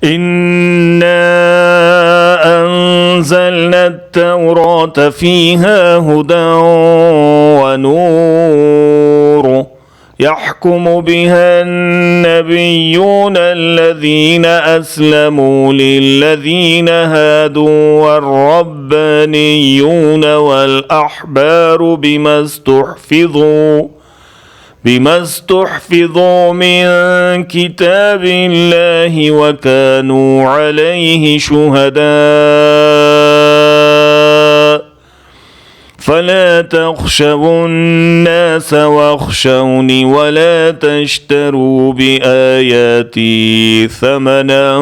إنا أنزلنا التوراة فيها هدى ونور يحكم بها النبيون الذين أسلموا للذين هادوا والربانيون والأحبار بما استحفظوا من كتاب الله وكانوا عليه شهداء فلا تخشوا الناس واخشوني ولا تشتروا بآياتي ثمنا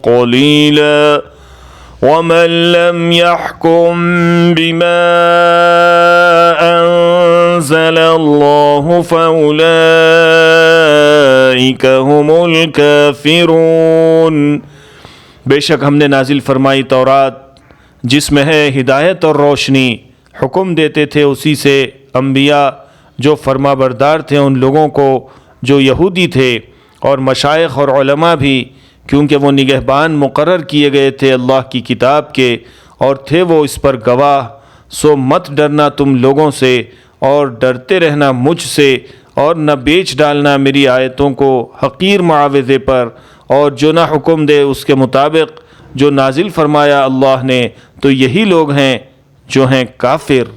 قليلا ومن لم يحكم بما أنزل الله فأولئك هم الكافرون। बेशक हमने नाजिल फरमाई तौरात जिसमें है हिदायत और रोशनी, हुक्म देते थे उसी से अम्बिया जो फरमाबरदार थे उन लोगों को जो यहूदी थे, और मशाइख और उलमा भी, क्योंकि वो निगहबान मुकर्रर किए गए थे अल्लाह की किताब के और थे वो इस पर गवाह। सो मत डरना तुम लोगों से और डरते रहना मुझसे, और न बेच डालना मेरी आयतों को हकीर मुआवज़े पर, और जो ना हुक्म दे उसके मुताबिक जो नाजिल फरमाया अल्लाह ने, तो यही लोग हैं जो हैं काफिर।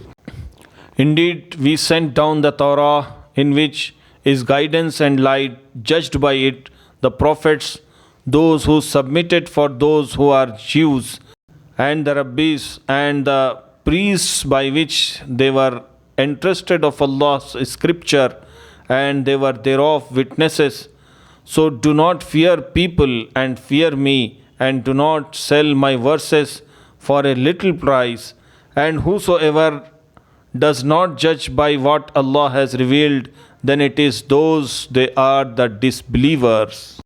Indeed, we sent down the Torah in which is guidance and light, judged by it the prophets, those who submitted for those who are Jews, and the rabbis and the priests by which they were entrusted of Allah's scripture, and they were thereof witnesses. So do not fear people and fear me, and do not sell my verses for a little price. And whosoever does not judge by what Allah has revealed, then it is those they are the disbelievers.